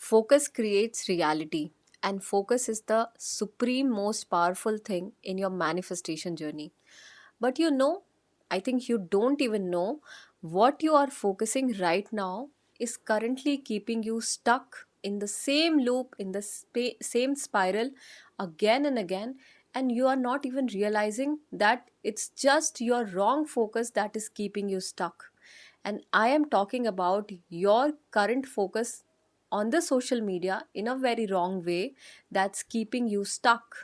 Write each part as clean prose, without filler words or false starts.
Focus creates reality, and focus is the supreme most powerful thing in your manifestation journey. But I think you don't even know what you are focusing right now is currently keeping you stuck in the same loop, in the same spiral again and again, and you are not even realizing that it's just your wrong focus that is keeping you stuck. And I am talking about your current focus on the social media in a very wrong way that's keeping you stuck.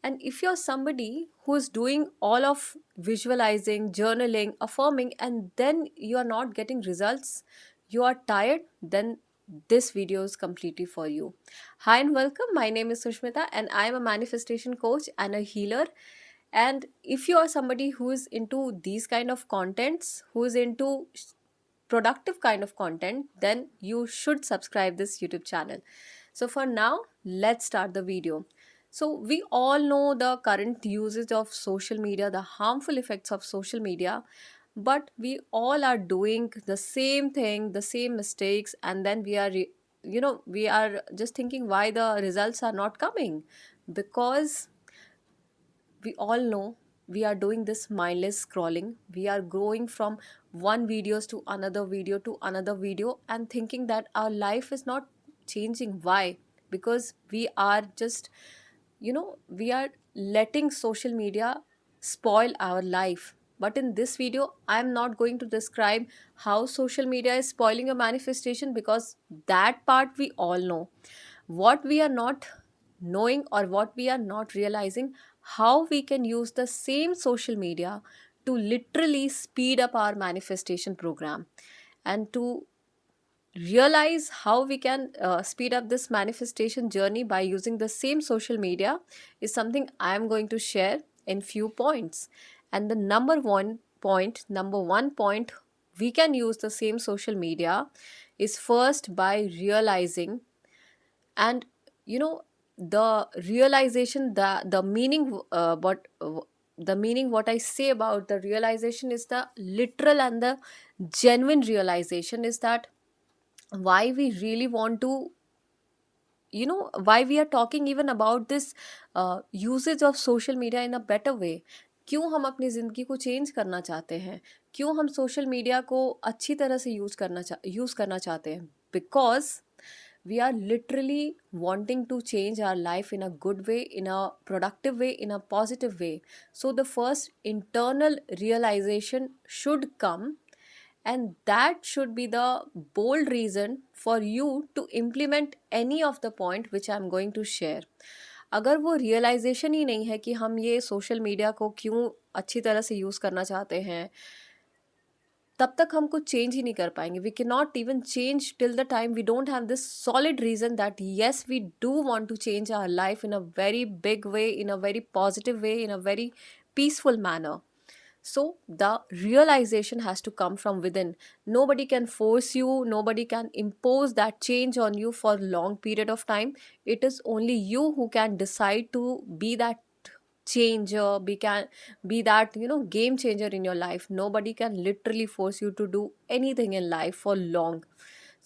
And if you're somebody who's doing all of visualizing, journaling, affirming, and then you are not getting results, you are tired, then this video is completely for you. Hi and welcome. My name is Sushmita, and I am a manifestation coach and a healer. And if you are somebody who is into these kind of contents, who is into productive kind of content, then you should subscribe this YouTube channel. So for now, let's start the video. So we all know the current usage of social media, the harmful effects of social media, but we all are doing the same thing, the same mistakes, and then we are just thinking why the results are not coming, because we all know we are doing this mindless scrolling. We are going from one videos to another video and thinking that our life is not changing. Why? Because we are just, we are letting social media spoil our life. But in this video I'm not going to describe how social media is spoiling a manifestation, because that part we all know. What we are not knowing, or what we are not realizing, how we can use the same social media to literally speed up our manifestation program, and to realize how we can speed up this manifestation journey by using the same social media is something I am going to share in few points. And the number one point we can use the same social media is first by realizing. And you know the realization, the meaning, the meaning, what I say about the realization is the literal and the genuine realization is that why we really want to, why we are talking even about this usage of social media in a better way. क्यों हम अपनी ज़िंदगी को change करना चाहते हैं, क्यों हम सोशल मीडिया को अच्छी तरह से यूज़ करना चाहते हैं? Because we are literally wanting to change our life in a good way, in a productive way, in a positive way. So the first internal realization should come, and that should be the bold reason for you to implement any of the point which I am going to share. अगर वो realisation ही नहीं है कि हम ये social media को क्यों अच्छी तरह से यूज़ करना चाहते हैं, तब तक हम कुछ चेंज ही नहीं कर पाएंगे. We can not even change till the time we don't have this solid reason that yes we do want to change our life in a very big way, in a very positive way, in a very peaceful manner. So the realization has to come from within. Nobody can force you, nobody can impose that change on you for long period of time. It is only you who can decide to be that changer, be that, game changer in your life. Nobody can literally force you to do anything in life for long.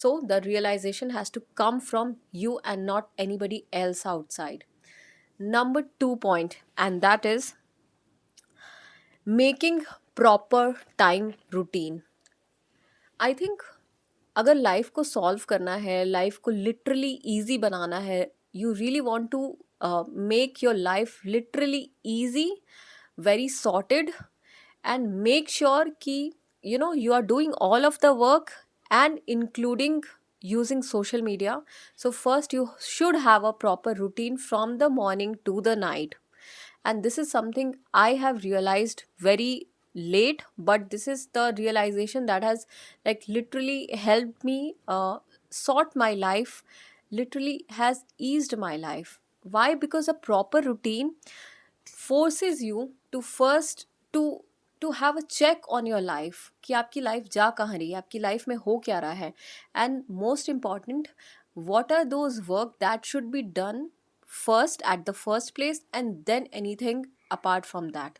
So the realization has to come from you and not anybody else outside. Number 2 point, and that is making proper time routine. I think अगर life को solve करना है, life को literally easy बनाना है, you really want to make your life literally easy, very sorted, and make sure ki you are doing all of the work and including using social media. So first you should have a proper routine from the morning to the night. And this is something I have realized very late, but this is the realization that has like literally helped me sort my life, literally has eased my life. Why? Because a proper routine forces you to first to have a check on your life कि आपकी life जा कहाँ रही है, आपकी life में हो क्या रहा है. And most important, what are those work that should be done first at the first place, and then anything apart from that.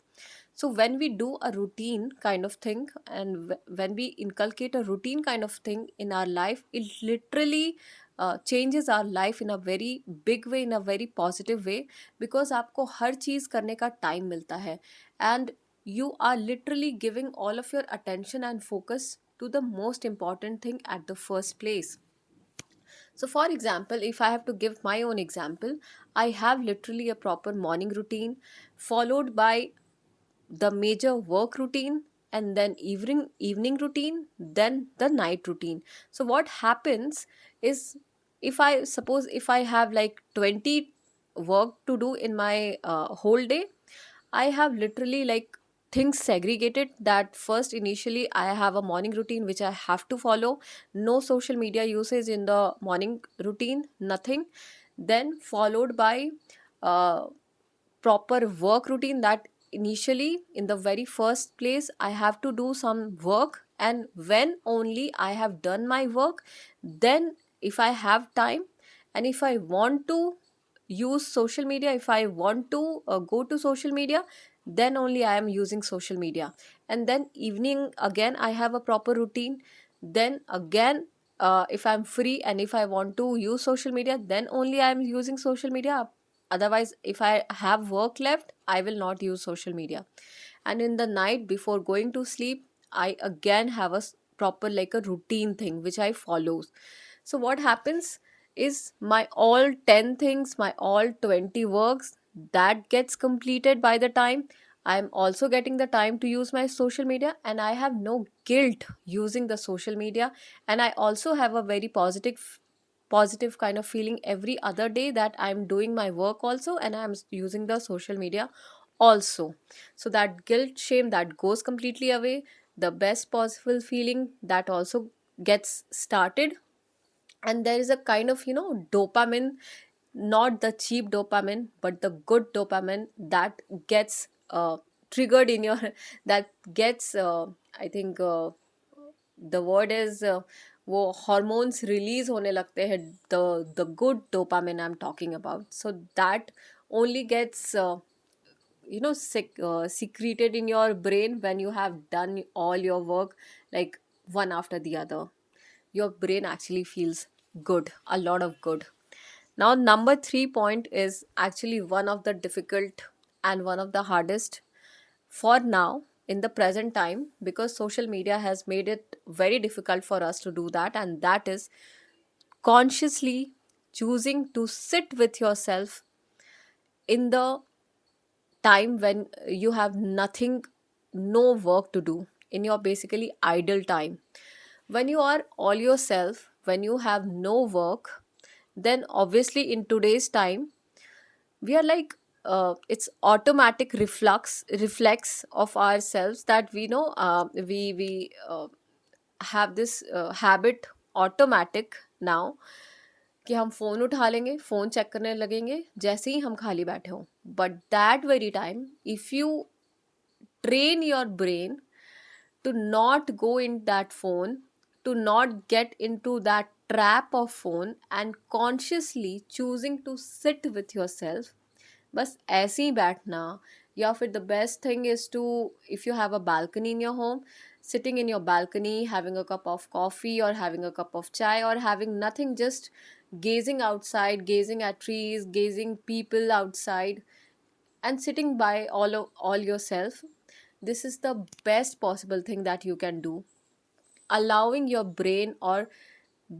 So when we do a routine kind of thing, and when we inculcate a routine kind of thing in our life, it literally changes our life in a very big way, in a very positive way, because आपको हर चीज़ करने का time मिलता है, and you are literally giving all of your attention and focus to the most important thing at the first place. So, for example, if I have to give my own example, I have literally a proper morning routine followed by the major work routine, and then evening routine, then the night routine. So what happens is, if I suppose if I have like 20 work to do in my whole day, I have literally like things segregated, that first initially I have a morning routine which I have to follow. No social media usage in the morning routine, nothing. Then followed by uh, proper work routine, that initially in the very first place I have to do some work, and when only I have done my work, then if I have time and if I want to use social media, if I want to go to social media, then only I am using social media. And then evening again I have a proper routine. Then again, if I'm free and if I want to use social media, then only I am using social media. Otherwise, if I have work left, I will not use social media. And in the night before going to sleep, I again have a proper like a routine thing which I follow. So what happens is, my all 10 things, my all 20 works, that gets completed by the time I'm also getting the time to use my social media, and I have no guilt using the social media. And I also have a very positive kind of feeling every other day that I'm doing my work also and I'm using the social media also. So that guilt shame, that goes completely away. The best possible feeling, that also gets started. And there is a kind of dopamine, not the cheap dopamine but the good dopamine, that gets triggered in your that gets I think the word is वो hormones release होने लगते हैं, the good dopamine I am talking about. So that only gets secreted in your brain when you have done all your work, like one after the other. Your brain actually feels good, a lot of good. Now number 3 point is actually one of the difficult and one of the hardest for now in the present time, because social media has made it very difficult for us to do that, and that is consciously choosing to sit with yourself in the time when you have nothing, no work to do, in your basically idle time. When you are all yourself, when you have no work, then obviously in today's time we are like, it's automatic reflex of ourselves, that we know we have this habit automatic now, कि हम phone उठा लेंगे, phone check करने लगेंगे जैसे ही हम खाली बैठे हों. But that very time, if you train your brain to not go in that phone, to not get into that trap of phone, and consciously choosing to sit with yourself, बस ऐसे ही बैठना. या फिर the best thing is to, if you have a balcony in your home, sitting in your balcony, having a cup of coffee or having a cup of chai or having nothing, just gazing outside, gazing at trees, gazing people outside, and sitting by all yourself. This is the best possible thing that you can do, allowing your brain, or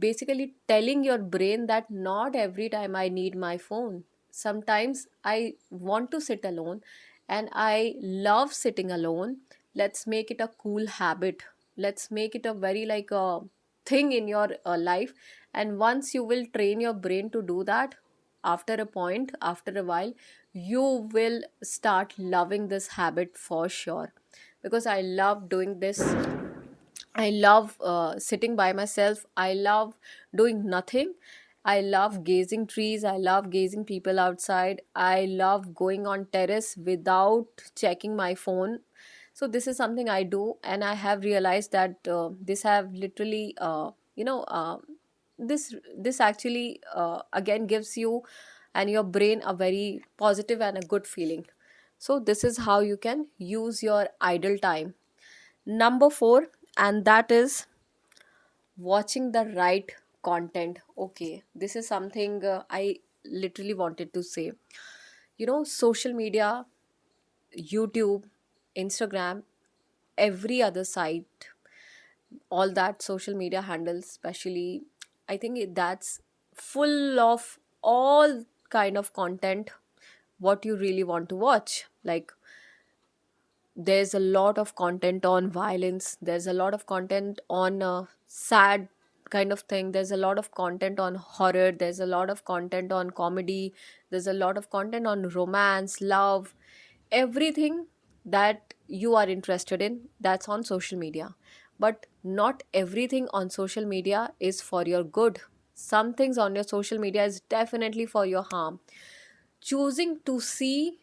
basically telling your brain that not every time I need my phone. Sometimes I want to sit alone and I love sitting alone. Let's make it a cool habit. Let's make it a very like a thing in your life. And once you will train your brain to do that, after a point, after a while, you will start loving this habit for sure. Because I love doing this. I love sitting by myself. I love doing nothing. I love gazing trees. I love gazing people outside. I love going on terrace without checking my phone. So this is something I do, and I have realized that this have literally, this actually again gives you and your brain a very positive and a good feeling. So this is how you can use your idle time. Number 4, and that is watching the right content. Okay, this is something I literally wanted to say. Social media, YouTube, Instagram, every other site, all that social media handles, especially, I think that's full of all kind of content what you really want to watch. Like, there's a lot of content on violence, there's a lot of content on sad kind of thing, there's a lot of content on horror, there's a lot of content on comedy, there's a lot of content on romance, love, everything that you are interested in, that's on social media. But not everything on social media is for your good. Some things on your social media is definitely for your harm. Choosing to see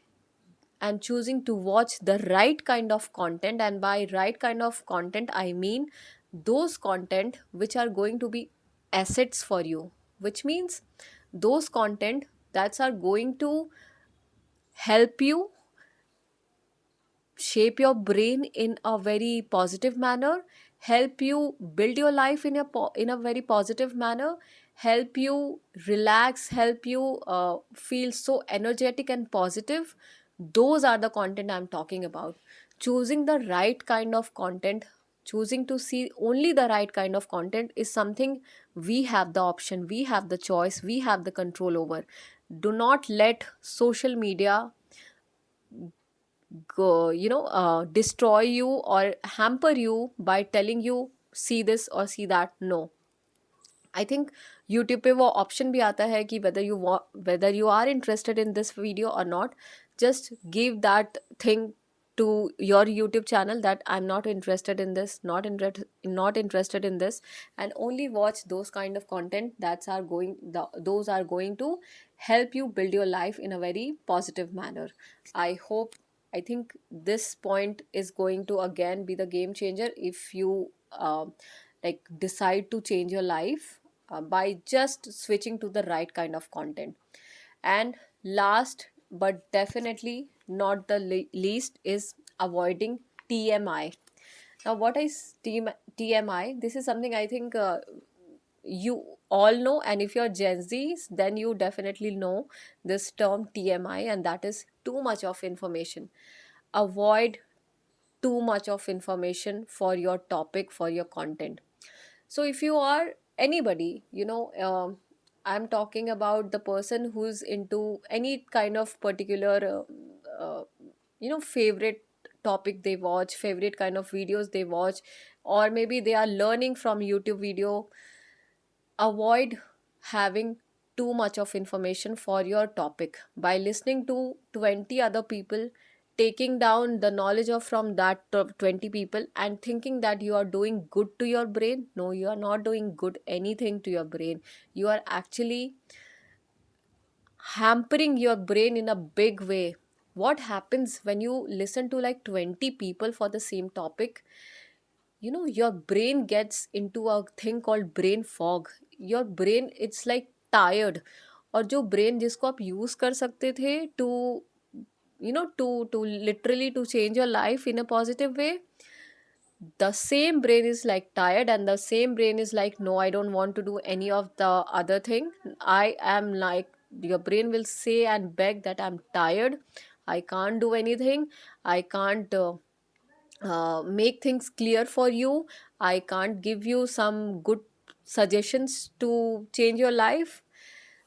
and choosing to watch the right kind of content, and by right kind of content I mean those content which are going to be assets for you, which means those content that are going to help you shape your brain in a very positive manner, help you build your life in a very positive manner, help you relax, help you feel so energetic and positive. Those are the content I'm talking about. Choosing the right kind of content, choosing to see only the right kind of content is something we have the option, we have the choice, we have the control over. Do not let social media destroy you or hamper you by telling you see this or see that. No, I think YouTube पे वो option भी आता है कि whether you are interested in this video or not, just give that thing to your YouTube channel that I'm not interested in this, not interested in this, and only watch those kind of content those are going to help you build your life in a very positive manner. I hope, I think this point is going to again be the game changer if you decide to change your life by just switching to the right kind of content. And last but definitely not the least is avoiding TMI. Now, what is TMI? This is something I think you all know, and if you're Gen Zs, then you definitely know this term TMI, and that is too much of information. Avoid too much of information for your topic, for your content. So if you are anybody, I'm talking about the person who's into any kind of particular favorite topic they watch, favorite kind of videos they watch, or maybe they are learning from YouTube video. Avoid having too much of information for your topic by listening to 20 other people, taking down the knowledge of from that 20 people and thinking that you are doing good to your brain. No, you are not doing good anything to your brain. You are actually hampering your brain in a big way. What happens when you listen to like 20 people for the same topic? Your brain gets into a thing called brain fog. Your brain, it's like tired. और जो brain जिसको आप use कर सकते थे to to literally to change your life in a positive way, the same brain is like tired, and the same brain is like, no, I don't want to do any of the other thing. I am like, your brain will say and beg that I'm tired, I can't do anything, I can't make things clear for you, I can't give you some good suggestions to change your life.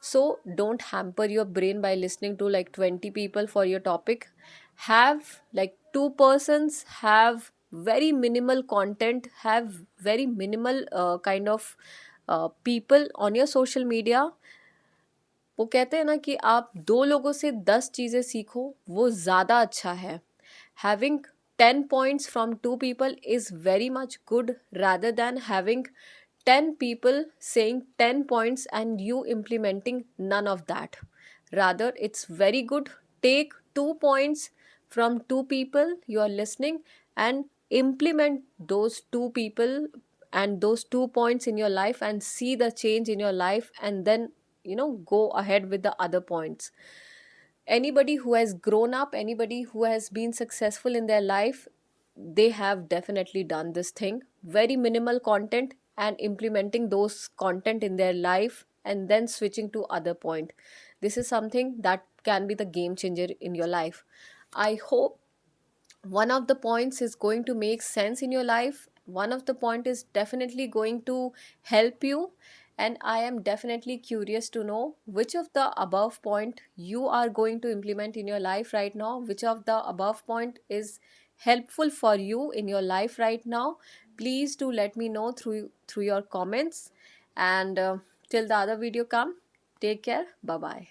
So don't hamper your brain by listening to like 20 people for your topic. Have like two persons, have very minimal content, have very minimal kind of people on your social media. वो कहते हैं ना कि आप दो लोगों से 10 चीज़ें सीखो, वो ज़्यादा अच्छा है. Having 10 points from two people is very much good rather than having 10 people saying 10 points and you implementing none of that. Rather, it's very good. Take 2 points from two people you are listening and implement those two people and those 2 points in your life and see the change in your life, and then go ahead with the other points. Anybody who has grown up, anybody who has been successful in their life, they have definitely done this thing, very minimal content, and implementing those content in their life and then switching to other point. This is something that can be the game changer in your life. I hope one of the points is going to make sense in your life. One of the point is definitely going to help you, and I am definitely curious to know which of the above point you are going to implement in your life right now, which of the above point is helpful for you in your life right now. Please do let me know through your comments. And till the other video come, take care, bye bye.